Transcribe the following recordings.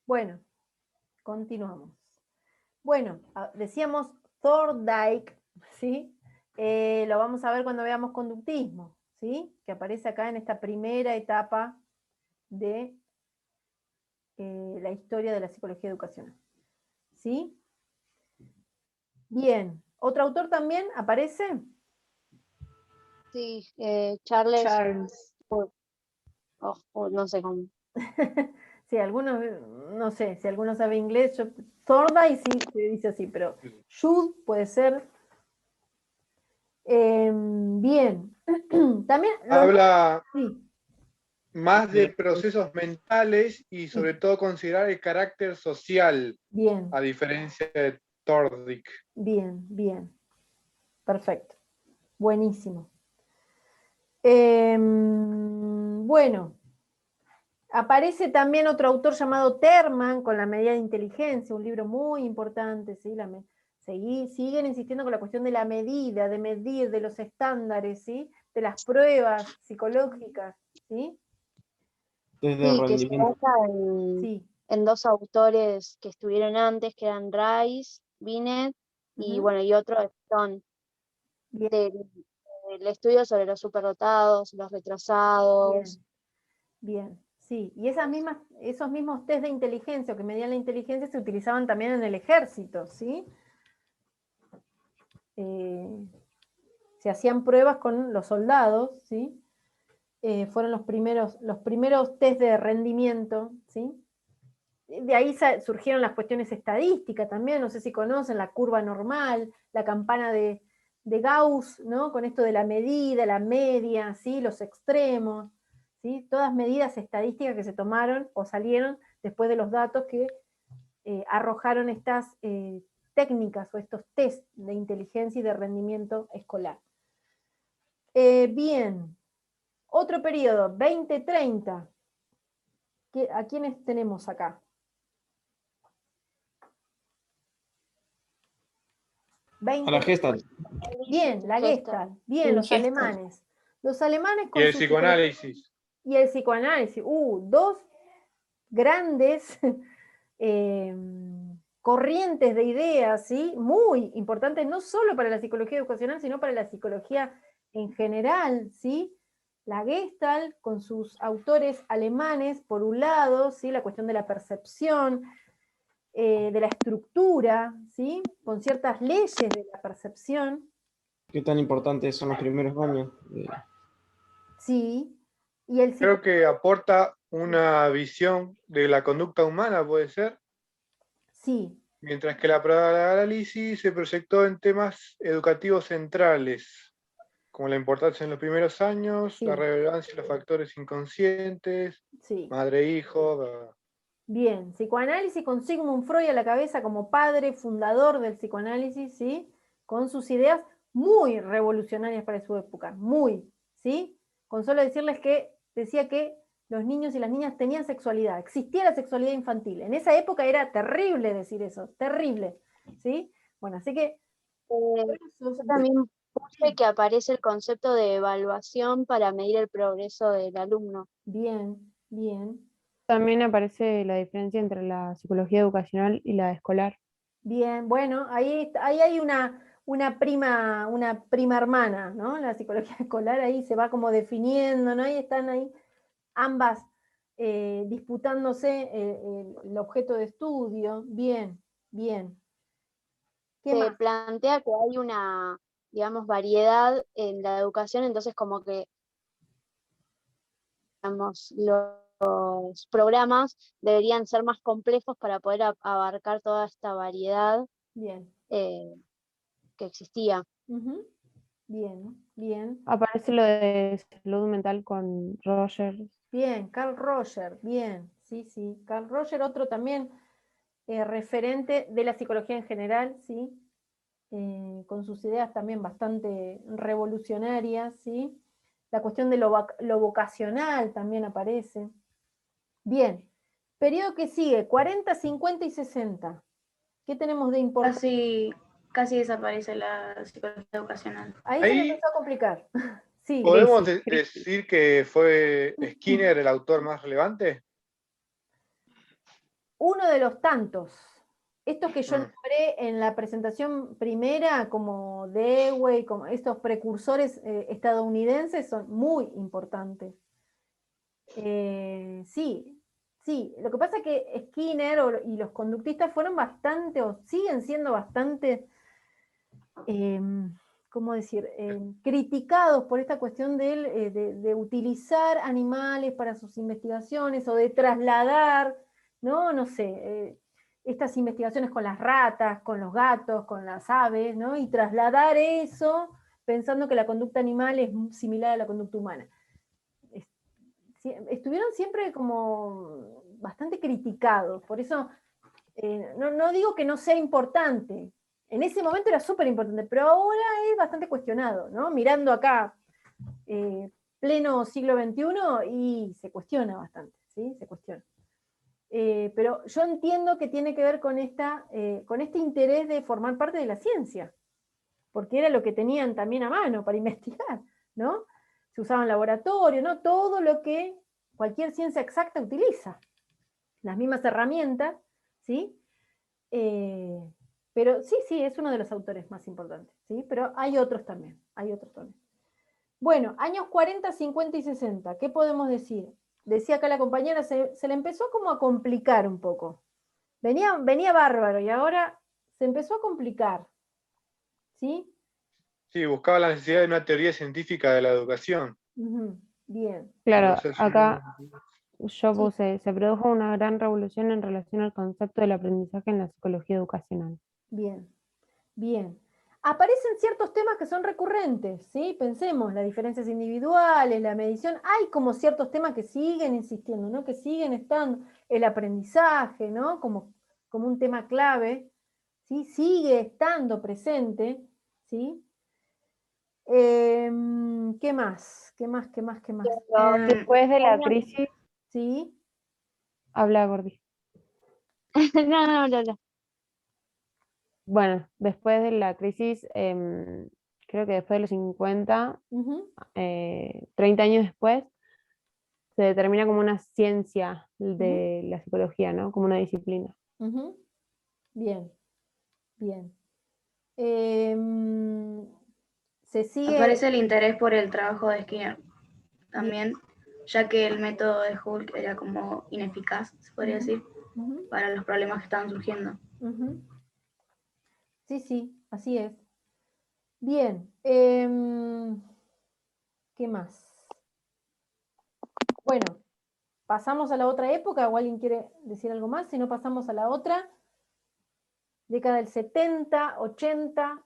Bueno, continuamos. Bueno, decíamos Thorndike, ¿sí? Lo vamos a ver cuando veamos conductismo, ¿sí? Que aparece acá en esta primera etapa de la historia de la psicología educacional, ¿sí? Bien, ¿otro autor también aparece? Sí, Charles. No sé cómo. Sí, algunos, no sé, si alguno sabe inglés, Thorndike sí se dice así, pero Jude puede ser. Bien, también habla sí. más de procesos mentales y sobre todo considerar el carácter social, Bien, a diferencia de Thorndike. bien, bien. Perfecto. Buenísimo. Bueno, aparece también otro autor llamado Terman con la medida de inteligencia, un libro muy importante, ¿sí? Siguen insistiendo con la cuestión de la medida, de medir, de los estándares, ¿sí? De las pruebas psicológicas, ¿sí? Sí, que se basa Sí. en dos autores que estuvieron antes, que eran Rice, Binet, y bueno, y otro Stone, Bien. del estudio sobre los superdotados, los retrasados. Bien, sí. Y esos mismos test de inteligencia o que medían la inteligencia se utilizaban también en el ejército, ¿sí? Se hacían pruebas con los soldados, ¿sí? Fueron los primeros test de rendimiento, ¿sí? De ahí surgieron las cuestiones estadísticas también, no sé si conocen la curva normal, la campana de Gauss, ¿no? Con esto de la medida, la media, ¿sí? Los extremos, ¿sí? Todas medidas estadísticas que se tomaron o salieron después de los datos que arrojaron estas técnicas o estos test de inteligencia y de rendimiento escolar. Bien, otro periodo, 2030. ¿A quiénes tenemos acá? A la Gestalt. Bien, la Gestalt. Bien, los alemanes. Los alemanes con Y el su psicoanálisis. Y el psicoanálisis. Dos grandes corrientes de ideas, ¿sí? Muy importantes, no solo para la psicología educacional, sino para la psicología en general, ¿sí? La Gestalt, con sus autores alemanes, por un lado, ¿sí? La cuestión de la percepción, de la estructura, ¿sí? Con ciertas leyes de la percepción. ¿Qué tan importantes son los primeros años? Sí. Y el Creo que aporta una visión de la conducta humana, puede ser. Sí. Mientras que la análisis se proyectó en temas educativos centrales, como la importancia en los primeros años, Sí. la relevancia de los factores inconscientes, Sí. madre-hijo. Bien, psicoanálisis con Sigmund Freud a la cabeza como padre fundador del psicoanálisis, ¿sí? Con sus ideas muy revolucionarias para su época, muy, ¿sí? Con solo decirles que decía que los niños y las niñas tenían sexualidad, existía la sexualidad infantil. En esa época era terrible decir eso, terrible, ¿sí? Bueno, así que... Yo también puse que aparece el concepto de evaluación para medir el progreso del alumno. Bien, bien. También aparece la diferencia entre la psicología educacional y la escolar. Bien, bueno, ahí hay una prima hermana, ¿no? La psicología escolar ahí se va como definiendo, ¿no? Ahí están ahí ambas disputándose el objeto de estudio. Bien, bien. ¿Qué Se más? plantea que hay una, digamos, variedad en la educación, entonces como que, digamos, los programas deberían ser más complejos para poder abarcar toda esta variedad Bien. Que existía. Bien, bien. Aparece lo de salud mental con Rogers. Bien, Carl Roger, bien, sí, sí. Carl Roger, otro también referente de la psicología en general, ¿sí? con sus ideas también bastante revolucionarias, ¿sí? La cuestión de lo vocacional también aparece. Bien, periodo que sigue, 40, 50 y 60. ¿Qué tenemos de importante? Casi desaparece la psicología educacional. Ahí se me Ahí empezó a complicar. Sí, podemos Crisis. decir que fue Skinner el autor más relevante. uno de los tantos. Estos que yo Mm. nombré en la presentación primera, como Dewey, como estos precursores estadounidenses, son muy importantes. Sí, sí. Lo que pasa es que Skinner y los conductistas fueron bastante, o siguen siendo bastante, ¿cómo decir?, criticados por esta cuestión de utilizar animales para sus investigaciones o de trasladar, no sé, estas investigaciones con las ratas, con los gatos, con las aves, ¿no? Y trasladar eso pensando que la conducta animal es similar a la conducta humana. Estuvieron siempre como bastante criticados, por eso no digo que no sea importante, en ese momento era súper importante, pero ahora es bastante cuestionado, ¿no? Mirando acá, pleno siglo XXI, y se cuestiona bastante, ¿sí? Se cuestiona. Pero yo entiendo que tiene que ver con este interés de formar parte de la ciencia, porque era lo que tenían también a mano para investigar, ¿no? Se usaba en laboratorio, ¿no? Todo lo que cualquier ciencia exacta utiliza, las mismas herramientas, ¿sí? Pero sí, es uno de los autores más importantes, ¿sí? Pero hay otros también, hay otros también. Bueno, años 40, 50 y 60, ¿qué podemos decir? Decía acá la compañera, se le empezó como a complicar un poco. Venía bárbaro y ahora se empezó a complicar, ¿sí? Sí, buscaba la necesidad de una teoría científica de la educación. Bien. Claro, Entonces, acá yo Sí. puse, se produjo una gran revolución en relación al concepto del aprendizaje en la psicología educacional. Bien, bien. Aparecen ciertos temas que son recurrentes, ¿sí? Pensemos, las diferencias individuales, la medición, hay como ciertos temas que siguen insistiendo, ¿no? Que siguen estando, el aprendizaje, ¿no? Como un tema clave, ¿sí? Sigue estando presente, ¿sí? ¿Qué más? ¿Qué más? ¿Qué más? ¿Qué más? Después de la Una- crisis, ¿Sí? habla Gordi. No. Bueno, después de la crisis, creo que después de los 50, Ujú, 30 años después, se determina como una ciencia ujú, de la psicología, ¿no? Como una disciplina. ujú. Bien, bien. Em, Se sigue, Aparece el interés por el trabajo de Skinner bien. también, ya que el método de Hulk era como ineficaz, se podría Ujú, decir, ujú, para los problemas que estaban surgiendo. ujú. Sí, así es. Bien, ¿qué más? Bueno, pasamos a la otra época, o alguien quiere decir algo más, si no pasamos a la otra, década del 70, 80,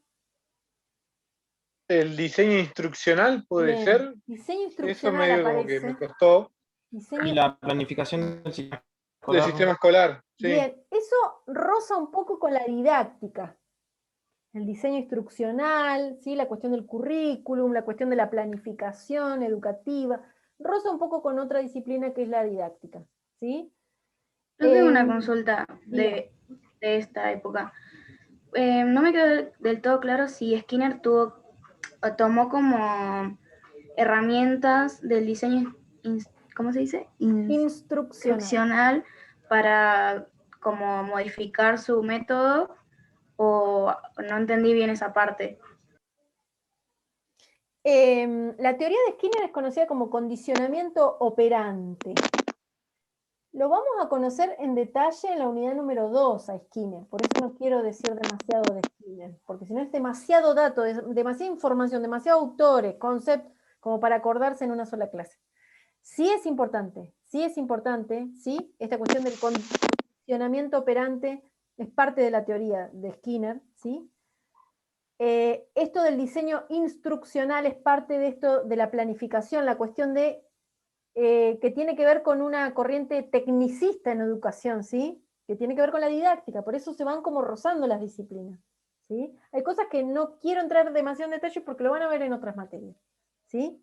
el diseño instruccional puede bien, ser. diseño Eso instruccional medio como que me aparece, costó. diseño, Y la planificación del sistema Del escolar. sistema escolar, sí. bien, eso roza un poco con la didáctica, el diseño instruccional, ¿sí? La cuestión del currículum, la cuestión de la planificación educativa, roza un poco con otra disciplina que es la didáctica, ¿sí? Yo tengo una Em, consulta Diga. de esta época. No me quedó del todo claro si Skinner tomó como herramientas del diseño, ¿cómo se dice? Instruccional. Instruccional para como modificar su método, o no entendí bien esa parte. La teoría de Skinner es conocida como condicionamiento operante. Lo vamos a conocer en detalle en la unidad número 2 a Skinner, por eso no quiero decir demasiado de Skinner, porque si no es demasiado dato, demasiada información, demasiados autores, conceptos, como para acordarse en una sola clase. Sí es importante, ¿sí? Esta cuestión del condicionamiento operante es parte de la teoría de Skinner, ¿sí? Esto del diseño instruccional es parte de esto de la planificación, la cuestión de que tiene que ver con una corriente tecnicista en educación, ¿sí? Que tiene que ver con la didáctica, por eso se van como rozando las disciplinas, ¿sí? Hay cosas que no quiero entrar demasiado en detalle porque lo van a ver en otras materias, ¿sí?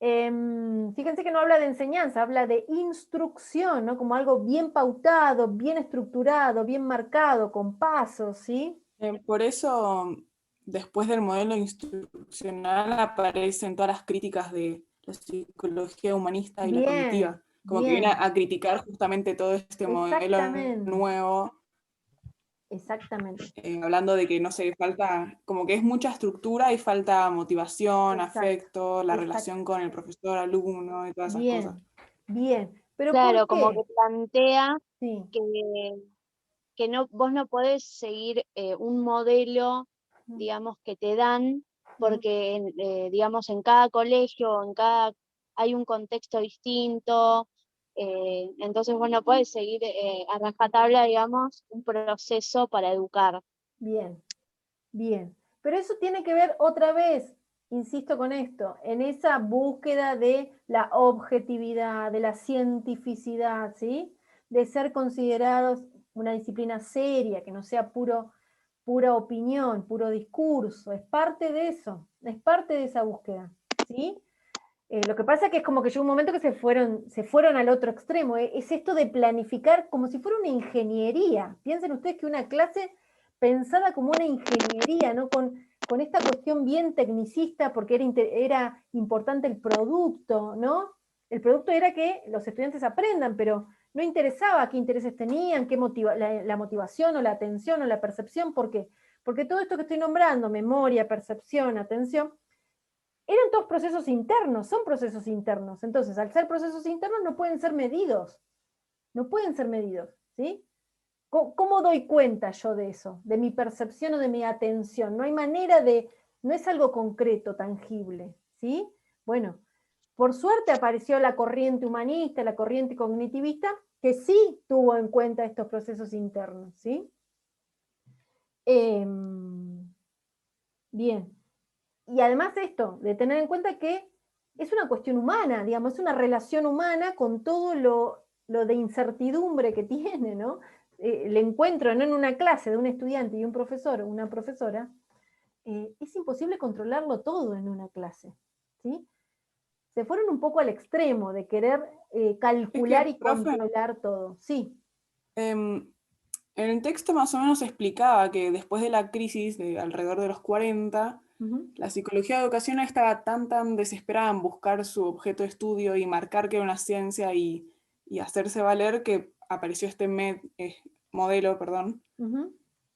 Fíjense que no habla de enseñanza, habla de instrucción, ¿no? Como algo bien pautado, bien estructurado, bien marcado, con pasos, ¿sí? Por eso, después del modelo instruccional aparecen todas las críticas de la psicología humanista y la Bien, cognitiva, como que viene bien, a criticar justamente todo este modelo exactamente, nuevo, exactamente, hablando de que, no sé, falta, como que es mucha estructura y falta motivación, exacto, afecto, la exacto. relación con el profesor-alumno y todas esas cosas. Bien, bien. ¿Pero Claro, por como qué? que plantea Sí. que no, vos no podés seguir un modelo, digamos, que te dan, porque, digamos, en cada colegio, hay un contexto distinto, entonces vos no podés seguir a rajatabla, digamos, un proceso para educar. Bien, bien. Pero eso tiene que ver otra vez, insisto con esto, en esa búsqueda de la objetividad, de la cientificidad, ¿sí? De ser considerados una disciplina seria, que no sea pura opinión, puro discurso. Es parte de eso, es parte de esa búsqueda, ¿sí? Lo que pasa es que es como que llegó un momento que se fueron al otro extremo. Es esto de planificar como si fuera una ingeniería. Piensen ustedes que una clase pensada como una ingeniería, ¿no? Con esta cuestión bien tecnicista, porque era importante el producto, ¿no? El producto era que los estudiantes aprendan, pero no interesaba qué intereses tenían, la motivación o la atención o la percepción. ¿Por qué? Porque todo esto que estoy nombrando, memoria, percepción, atención, eran todos procesos internos, son procesos internos. Entonces, al ser procesos internos no pueden ser medidos, no pueden ser medidos, ¿sí? ¿Cómo doy cuenta yo de eso? De mi percepción o de mi atención. No hay manera no es algo concreto, tangible, ¿sí? Bueno, por suerte apareció la corriente humanista, la corriente cognitivista, que sí tuvo en cuenta estos procesos internos, ¿sí? Bien. Y además esto, de tener en cuenta que es una cuestión humana, digamos, es una relación humana con todo lo de incertidumbre que tiene, ¿no? El encuentro, ¿no? En una clase de un estudiante y un profesor o una profesora, es imposible controlarlo todo en una clase, ¿sí? Se fueron un poco al extremo de querer Es que, calcular y profe, controlar todo, sí. en el texto más o menos explicaba que después de la crisis de alrededor de los 40, la psicología de educación estaba tan desesperada en buscar su objeto de estudio y marcar que era una ciencia y hacerse valer que apareció este modelo, perdón,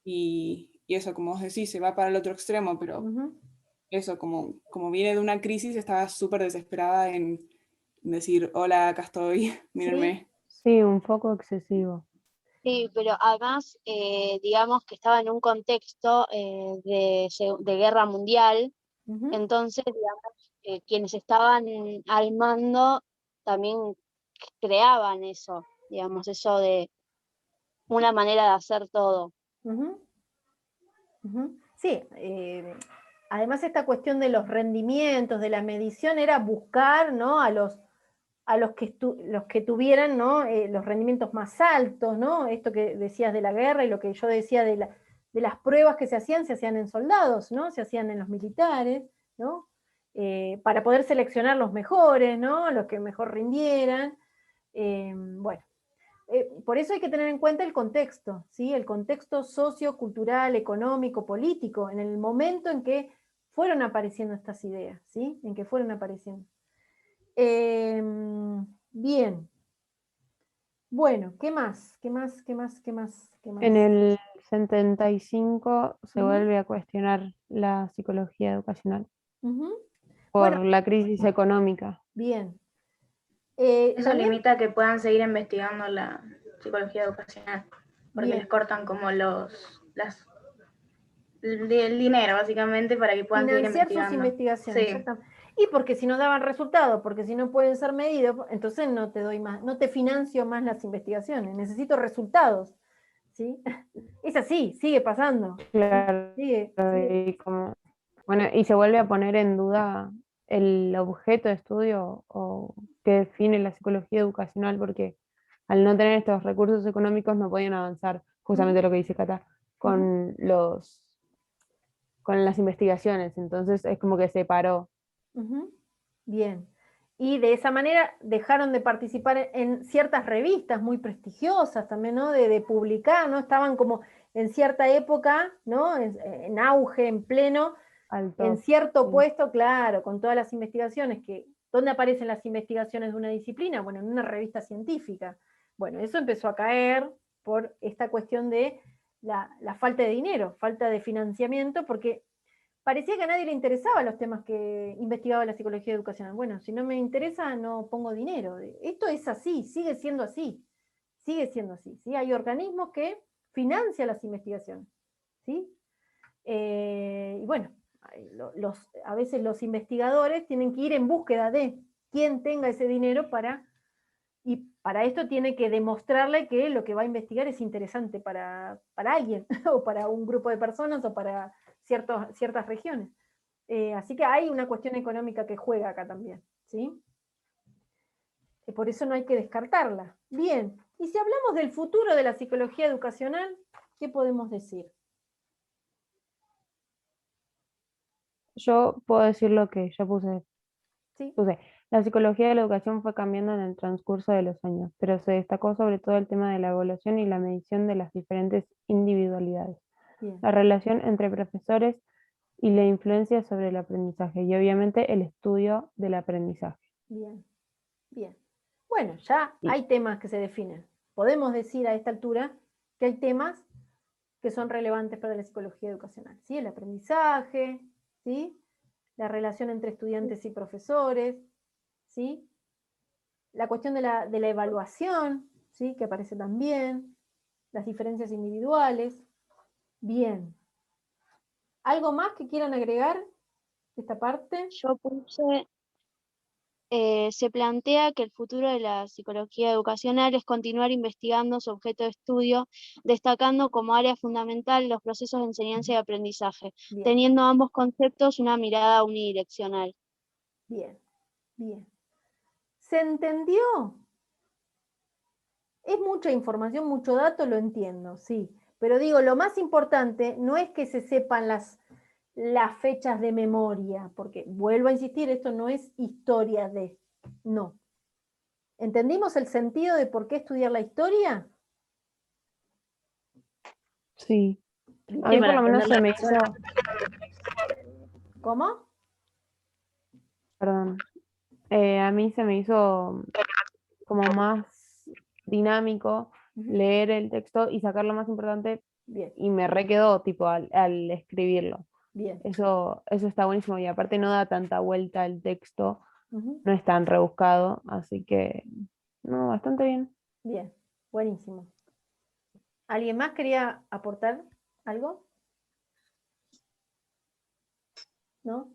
y eso, como vos decís, se va para el otro extremo, pero eso, como viene de una crisis, estaba súper desesperada en decir, hola, acá estoy, mírenme. Sí, un poco excesivo. Sí, pero además, digamos que estaba en un contexto de guerra mundial, entonces, digamos, quienes estaban al mando también creaban eso, digamos, eso de una manera de hacer todo. Sí, además esta cuestión de los rendimientos, de la medición, era buscar, ¿no? a los que tuvieran, ¿no? Los rendimientos más altos, ¿no? Esto que decías de la guerra y lo que yo decía de las pruebas que se hacían en soldados, ¿no? Se hacían en los militares, ¿no? Para poder seleccionar los mejores, ¿no? Los que mejor rindieran. Bueno, por eso hay que tener en cuenta el contexto, ¿sí? El contexto sociocultural, económico, político, en el momento en que fueron apareciendo estas ideas, ¿sí? En que fueron apareciendo. Bien. Bueno, ¿qué más? ¿Qué más? ¿Qué más? ¿Qué más? ¿Qué más? En el 75 se Ujú, vuelve a cuestionar la psicología educacional ujú. por Bueno, la crisis económica. bien. Eso También, limita a que puedan seguir investigando la psicología educacional, porque les bien, cortan como el dinero básicamente para que puedan seguir financiar sus investigando. investigaciones, Sí, exactamente. Y porque si no daban resultados, porque si no pueden ser medidos, entonces no te doy más, no te financio más las investigaciones, necesito resultados, ¿sí? Es así, sigue pasando. Claro, Sigue. bueno, y se vuelve a poner en duda el objeto de estudio o que define la psicología educacional, porque al no tener estos recursos económicos no podían avanzar, justamente lo que dice Cata, con con las investigaciones, entonces es como que se paró. Ujú. Bien. Y de esa manera dejaron de participar en ciertas revistas muy prestigiosas también, ¿no? De publicar, ¿no? Estaban como en cierta época, ¿no? En auge, en pleno, Al en top, cierto sí. puesto, claro, con todas las investigaciones que, ¿dónde aparecen las investigaciones de una disciplina? Bueno, en una revista científica. Bueno, eso empezó a caer por esta cuestión de la falta de dinero, falta de financiamiento, porque parecía que a nadie le interesaban los temas que investigaba la psicología educacional. Bueno, si no me interesa, no pongo dinero. Esto es así, sigue siendo así. Sigue siendo así. ¿Sí? Hay organismos que financian las investigaciones. ¿Sí? Y bueno, a veces los investigadores tienen que ir en búsqueda de quién tenga ese dinero y para esto tiene que demostrarle que lo que va a investigar es interesante para alguien, o para un grupo de personas, o para ciertas regiones. Así que hay una cuestión económica que juega acá también, ¿sí? Por eso no hay que descartarla. Bien, y si hablamos del futuro de la psicología educacional, ¿qué podemos decir? Yo puedo decir lo que yo puse. ¿Sí? La psicología de la educación fue cambiando en el transcurso de los años, pero se destacó sobre todo el tema de la evaluación y la medición de las diferentes individualidades, Bien, la relación entre profesores y la influencia sobre el aprendizaje y obviamente el estudio del aprendizaje. bien, bien. Bueno, ya Y hay temas que se definen. Podemos decir a esta altura que hay temas que son relevantes para la psicología educacional, ¿sí? El aprendizaje, ¿sí? La relación entre estudiantes y profesores, ¿sí? La cuestión de la evaluación, ¿sí? Que aparece también, las diferencias individuales. Bien. ¿Algo más que quieran agregar de esta parte? Yo puse, se plantea que el futuro de la psicología educacional es continuar investigando su objeto de estudio, destacando como área fundamental los procesos de enseñanza y aprendizaje, Bien, teniendo ambos conceptos una mirada unidireccional. bien, bien. ¿Se entendió? Es mucha información, mucho dato, lo entiendo, sí. Pero digo, lo más importante no es que se sepan las fechas de memoria, porque vuelvo a insistir, esto no es historia de, no. ¿Entendimos el sentido de por qué estudiar la historia? sí, a ¿Viste? mí por Para lo menos entender se la me persona. hizo, ¿Cómo? perdón, a mí se me hizo como más dinámico leer el texto y sacar lo más importante Bien, y me requedó tipo al escribirlo. bien. Eso está buenísimo y aparte no da tanta vuelta el texto, Ujú. no es tan rebuscado, así que no, bastante bien. Bien, buenísimo. ¿Alguien más quería aportar algo? ¿No?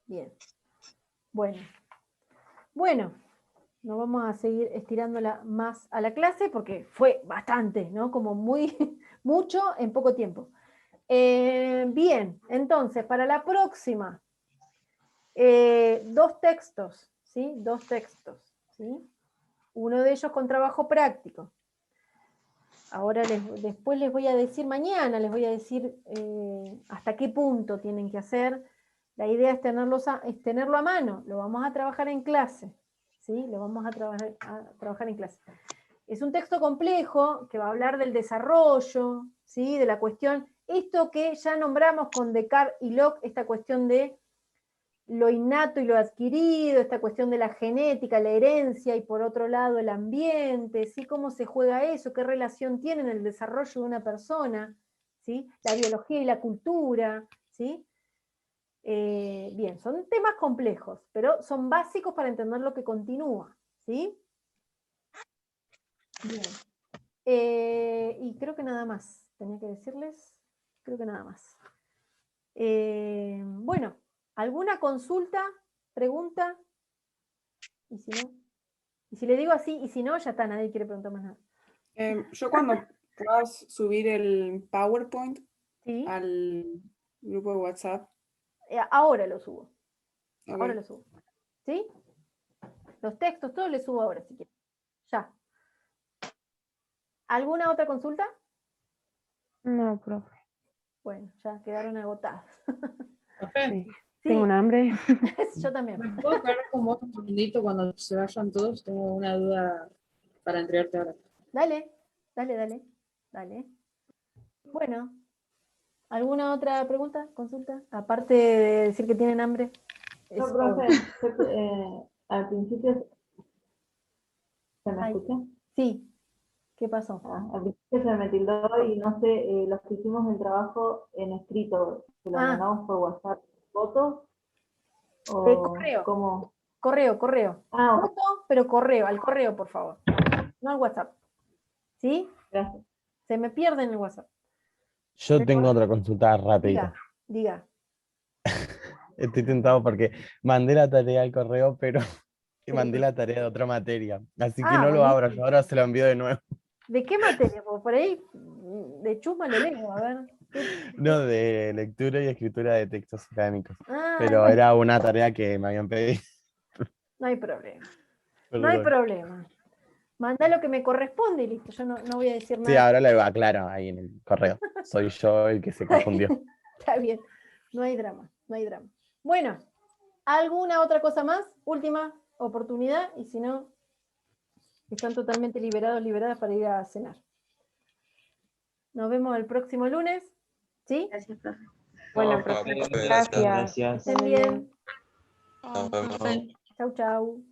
Bien. Bueno. Bueno, no vamos a seguir estirándola más a la clase porque fue bastante, ¿no? Como muy, mucho en poco tiempo. Bien, entonces, para la próxima, 2 textos, ¿sí? 2 textos, ¿sí? Uno de ellos con trabajo práctico. Ahora después les voy a decir, mañana les voy a decir hasta qué punto tienen que hacer. La idea es tenerlo a mano, lo vamos a trabajar en clase, ¿sí? Lo vamos a trabajar en clase. Es un texto complejo que va a hablar del desarrollo, ¿sí? De la cuestión, esto que ya nombramos con Descartes y Locke, esta cuestión de lo innato y lo adquirido, esta cuestión de la genética, la herencia, y por otro lado el ambiente, ¿sí? Cómo se juega eso, qué relación tiene en el desarrollo de una persona, ¿sí? La biología y la cultura, ¿sí? Bien, son temas complejos, pero son básicos para entender lo que continúa, ¿sí? Bien. Y creo que nada más, tenía que decirles, creo que nada más. Bueno, ¿alguna consulta, pregunta? Y si no, y si le digo así, y si no, ya está, nadie quiere preguntar más nada. Yo cuando puedas subir el PowerPoint ¿Sí? al grupo de WhatsApp. Ahora lo subo. Ok. Ahora lo subo. ¿Sí? Los textos, todo les subo ahora, si quieren. Ya. ¿Alguna otra consulta? No, profe. Bueno, ya quedaron agotadas. Profe, Sí. Sí, Tengo un hambre. yo también. ¿me puedo quedar con vos un segundito cuando se vayan todos? Tengo una duda para entregarte ahora. Dale, dale. Bueno, ¿alguna otra pregunta, consulta? Aparte de decir que tienen hambre. No, Es- profe, al principio, ¿se me Ay. escucha? Sí, ¿qué pasó? Al principio se me tildó y no sé, los que hicimos el trabajo en escrito, ¿se lo Ah. mandamos por WhatsApp fotos? ¿O Correo. cómo? Correo. Ah, ok, Foto, pero correo, al correo, por favor. No al WhatsApp. ¿Sí? gracias. Se me pierde en el WhatsApp. Yo tengo otra consulta rapidita. Diga. Estoy tentado porque mandé la tarea al correo, pero mandé la tarea de otra materia. Así que no lo abro, buenísimo. yo ahora se lo envío de nuevo. ¿De qué materia? Porque por ahí, de chusma lo leo, a ver. No, de lectura y escritura de textos académicos. Ah, Pero era una tarea que me habían pedido. no hay problema. No hay Perdón. problema. Mandá lo que me corresponde y listo. Yo no voy a decir nada. Sí, ahora lo aclaro ahí en el correo. Soy yo el que se confundió. Está bien. No hay drama. Bueno, ¿alguna otra cosa más? Última oportunidad. Y si no, están totalmente liberadas para ir a cenar. Nos vemos el próximo lunes. ¿Sí? Gracias, profe. Bueno, No, profe, profe, gracias. gracias. Estén bien. Nos vemos. Chau. Chao.